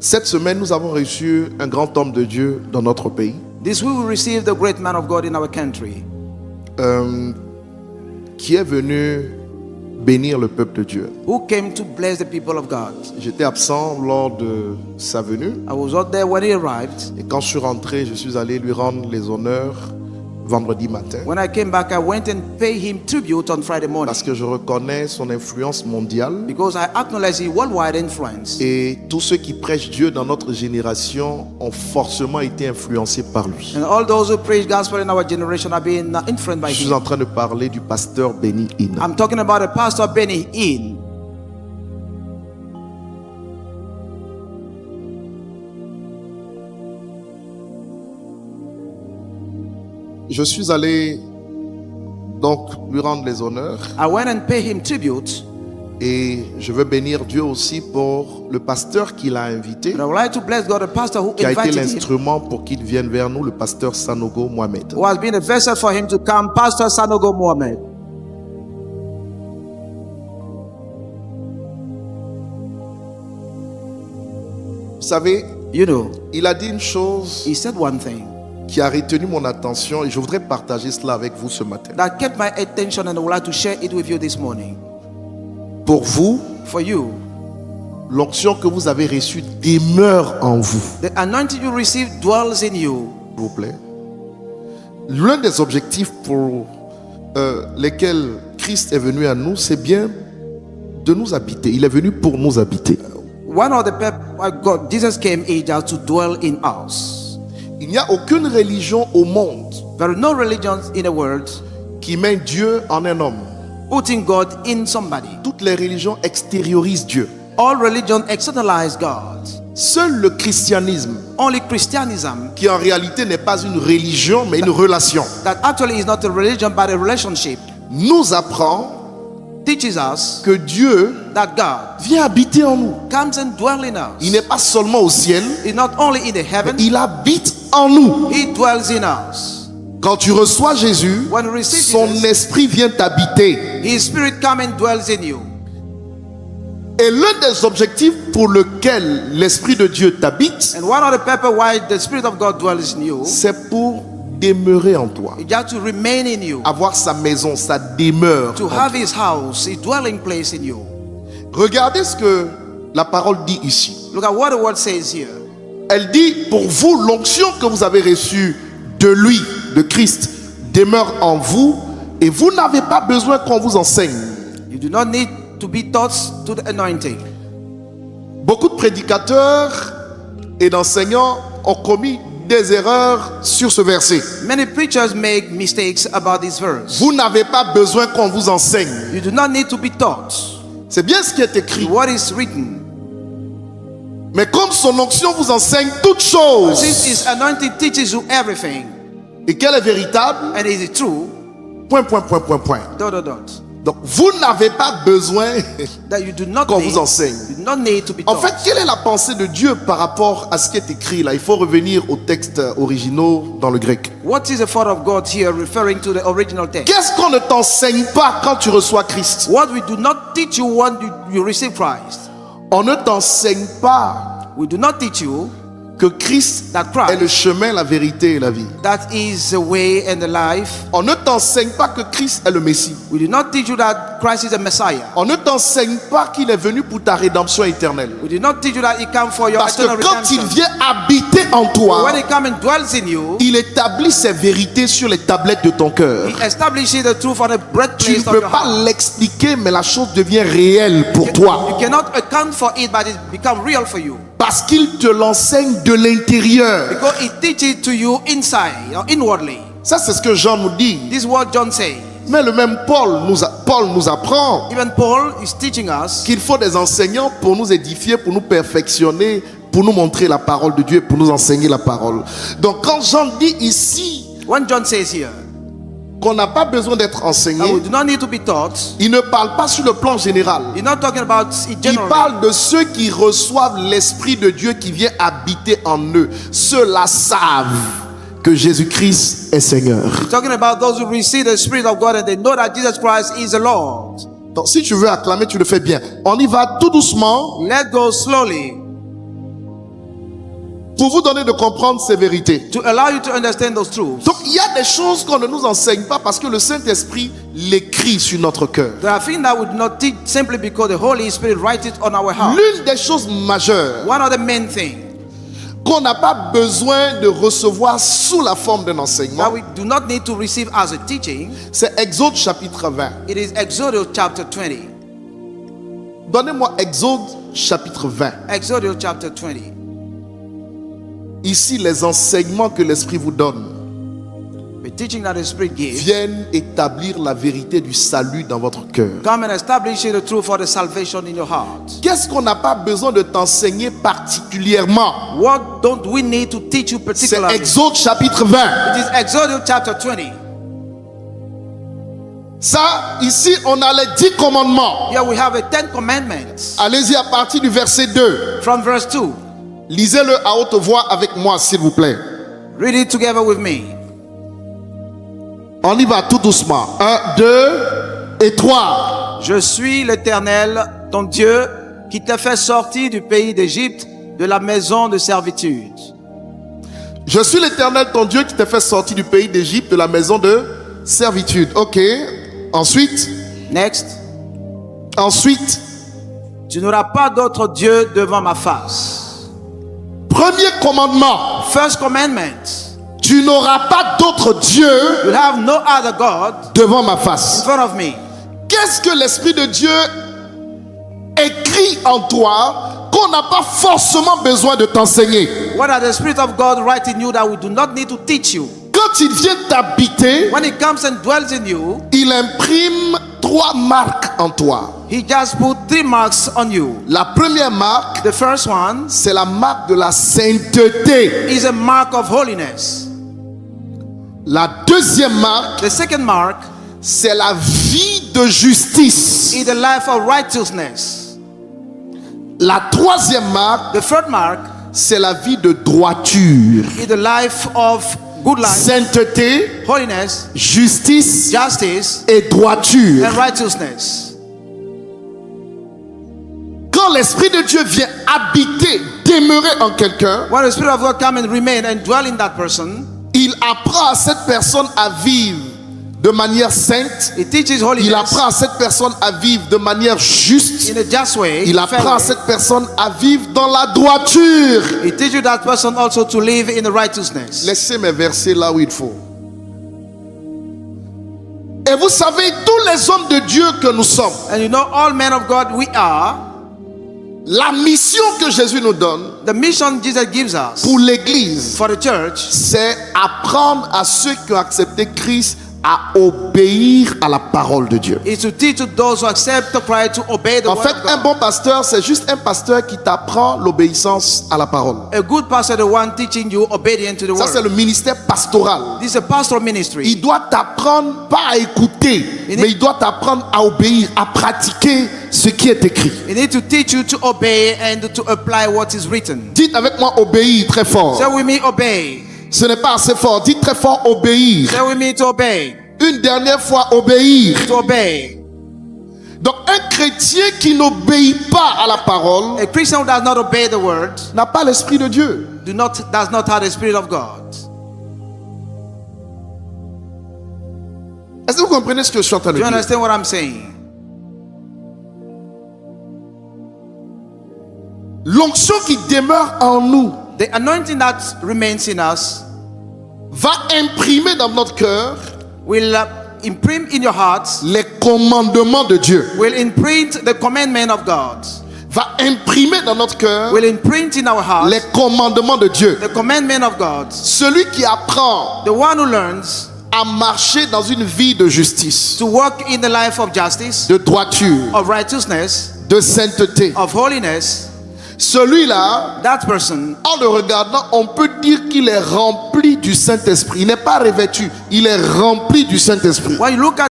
Cette semaine, nous avons reçu un grand homme de Dieu dans notre pays. This week we received the great man of God in our country, Qui est venu bénir le peuple de Dieu. who came to bless the people of God. J'étais absent lors de sa venue. I was out there when he arrived. Et quand je suis rentré, je suis allé lui rendre les honneurs vendredi matin. When I came back, I went and paid him tribute on Friday morning Parce que je reconnais son influence mondiale. because I acknowledge his worldwide influence. Et tous ceux qui prêchent Dieu dans notre génération ont forcément été influencés par lui. And all those who preach gospel in our generation are being influenced by Je suis him. en train de parler du pasteur Benny Hinn. I'm talking about the pastor Benny Hinn. Je suis allé donc lui rendre les honneurs I went and paid him tribute, et je veux bénir Dieu aussi pour le pasteur qu'il a invité, but I would like to bless God, the pastor who qui a été invited him, l'instrument pour qu'il vienne vers nous, le pasteur Sanogo Mohamed. who has been a vessel for him to come, Pastor Sanogo Mohamed. Vous savez, You know, il a dit une chose he said one thing qui a retenu mon attention et je voudrais partager cela avec vous ce matin. that kept my attention, and I would like to share it with you this morning. Pour vous, For you, l'onction que vous avez reçue demeure en vous, the anointing you receive dwells in you. s'il vous plaît. L'un des objectifs pour lesquels Christ est venu à nous, c'est bien de nous habiter. Il est venu pour nous habiter. One of the God, Jesus came here just to dwell in us. Il n'y a aucune religion au monde There are no religions in the world qui met Dieu en un homme. putting God in somebody. Toutes les religions extériorisent Dieu. All religions externalize God. Seul le christianisme, Only Christianism, qui en réalité n'est pas une religion mais une relation, that actually is not a religion but a relationship, nous apprend teaches us que Dieu that God vient habiter en nous. comes and dwells in Il us. n'est pas seulement au ciel, He's not only in the heaven, il habite en nous. He dwells in us. Quand tu reçois Jésus, When you receive son Jesus, esprit vient t'habiter. His Spirit comes and dwells in you. Et l'un des objectifs pour lequel l'Esprit de Dieu t'habite, And one of the purpose why the Spirit of God dwells in you c'est pour demeurer en toi. is just to remain in you, Avoir sa maison, sa demeure. to en have toi. His house, His dwelling place in you. Regardez ce que la parole dit ici. Look at what the word says here. Elle dit, pour vous, l'onction que vous avez reçue de lui, de Christ, demeure en vous et vous n'avez pas besoin qu'on vous enseigne. You do not need to be taught to the anointing. Beaucoup de prédicateurs et d'enseignants ont commis des erreurs sur ce verset. Many preachers make mistakes about this verse. Vous n'avez pas besoin qu'on vous enseigne. You do not need to be taught. C'est bien ce qui est écrit. What is written. Mais comme son onction vous enseigne toutes choses Since His anointing teaches you everything, et qu'elle est véritable, and is it true? point, point, point, point, point. Dot, dot, dot. Donc vous n'avez pas besoin That you do not qu'on need. vous enseigne. You do not need to be En taught. fait, quelle est la pensée de Dieu par rapport à ce qui est écrit là? Il faut revenir aux textes originaux dans le grec. What is the thought of God here referring to the original text? Qu'est-ce qu'on ne t'enseigne pas quand tu reçois Christ? What we do not teach you when you receive Christ. On ne t'enseigne pas We do not teach you que Christ that est le Christ, chemin, la vérité et la vie. that is the way and the life. On ne t'enseigne pas que Christ est le Messie. We do not teach you that Christ is the Messiah. On ne t'enseigne pas qu'il est venu pour ta rédemption éternelle. We do not teach you that He came for your Parce que eternal quand il redemption. vient habiter en toi, When He comes and dwells in you, il établit ses vérités sur les tablettes de ton cœur. He establishes the truth on the Tu ne breastplate of peux your pas heart. l'expliquer, mais la chose devient réelle pour You toi. cannot account for it, but it becomes real for you. Parce qu'il te l'enseigne de l'intérieur. Because He teaches to you inside, or inwardly. Ça, c'est ce que Jean nous dit. This is what John says. Mais le même Paul nous apprend Even Paul is teaching us qu'il faut des enseignants pour nous édifier, pour nous perfectionner, pour nous montrer la parole de Dieu, pour nous enseigner la parole. Donc quand Jean dit ici when John says here qu'on n'a pas besoin d'être that we enseigné, do not need to be taught, il ne parle pas sur le plan général. he's not talking about it Il generally. parle de ceux qui reçoivent l'Esprit de Dieu qui vient habiter en eux. Ceux-là savent que Jésus-Christ est Seigneur. He's talking about those who receive the Spirit of God and they know that Jesus Christ is the Lord. Donc si tu veux acclamer, tu le fais bien. On y va tout doucement. Let go slowly. pour vous donner de comprendre ces vérités. to allow you to understand those truths. Donc il y a des choses qu'on ne nous enseigne pas parce que le Saint-Esprit l'écrit sur notre cœur. There are things that we do not teach simply because the Holy Spirit writes it on our heart. L'une des choses majeures One of the main things qu'on n'a pas besoin de recevoir sous la forme d'un that enseignement, we do not need to receive as a teaching, c'est Exode chapitre 20. it is Exodus chapter 20. Donnez-moi Exode chapitre 20. Exodus chapter 20. Ici, les enseignements que l'Esprit vous donne The teaching that the Spirit gives viennent établir la vérité du salut dans votre cœur. come and establish the truth for the salvation in your heart. Qu'est-ce qu'on n'a pas besoin de t'enseigner particulièrement? What don't we need to teach you C'est particularly? Exode chapitre 20. It is Exodus chapter 20. Ça, ici, on a les 10 commandements. Here we have the 10 commandments Allez-y à partir du verset 2. from verse 2. Lisez-le à haute voix avec moi, s'il vous plaît. Read it together with me. On y va tout doucement. 1, 2 et 3. Je suis l'Éternel, ton Dieu, qui t'a fait sortir du pays d'Égypte, de la maison de servitude. Je suis l'Éternel, ton Dieu, qui t'a fait sortir du pays d'Égypte, de la maison de servitude. Ok. Ensuite, Next. Tu n'auras pas d'autre Dieu devant ma face. premier commandement. First commandment. Tu n'auras pas d'autre Dieu You have no other God devant ma in face. front of me. Qu'est-ce que l'Esprit de Dieu écrit en toi qu'on n'a pas forcément besoin de t'enseigner? What are the Spirit of God writing you that we do not need to teach you? Quand il vient t'habiter, When He comes and dwells in you, il imprime 3 marques en toi. He just put 3 marks on you. La première marque, The first one c'est la marque de la sainteté. is a mark of holiness. La deuxième marque, The second mark c'est la vie de justice. is the life of righteousness. La troisième marque, The third mark c'est la vie de droiture. is the life of good life, Sainteté, holiness, justice justice, et droiture. and righteousness. Quand l'Esprit de Dieu vient habiter, demeurer en quelqu'un, When the Spirit of God come and remain and dwell in that person, il apprend à cette personne à vivre de manière sainte. He teaches Il holiness apprend à cette personne à vivre de manière juste. in a just way. Il fair apprend à way. cette personne à vivre dans la droiture. He teaches that person also to live in the righteousness. Laissez mes versets là où il faut. Et vous savez, tous les hommes de Dieu que nous sommes, And you know, all men of God we are, la mission que Jésus nous donne the mission Jesus gives us pour l'Église, for the church c'est apprendre à ceux qui ont accepté Christ à obéir à la parole de Dieu. is to teach to those who accept Christ to obey the En word fait, of un God. bon pasteur, c'est juste un pasteur qui t'apprend l'obéissance à la parole. A good pastor, the one teaching you obedient to the Ça, c'est word. le ministère pastoral. This is a pastoral ministry. Il doit t'apprendre pas à écouter, mais il doit t'apprendre à obéir, à pratiquer ce qui est écrit. He needs to teach you to obey and to apply what is written. Dites avec moi obéir très fort. Say with me, obey. Ce n'est pas assez fort. Dites très fort obéir. Say with me, to obey. Une dernière fois obéir. To obey. Donc un chrétien qui n'obéit pas à la parole A Christian who does not obey the word n'a pas l'esprit de Dieu. does not have the Spirit of God. Est-ce que vous comprenez ce que je suis en train de Do you dire? understand what I'm saying? L'onction qui demeure en nous The anointing that remains in us va imprimer dans notre cœur will imprint in your hearts, les commandements de Dieu. will imprint the commandment of God, Va imprimer dans notre cœur will imprint in our hearts les commandements de Dieu. the commandment of God. Celui qui apprend The one who learns à marcher dans une vie de justice, to walk in the life of justice, de droiture, of righteousness, de sainteté. of holiness, Celui-là, that person, en le regardant, on peut dire qu'il est rempli du Saint-Esprit. Il n'est pas revêtu, il est rempli du Saint-Esprit. when you look at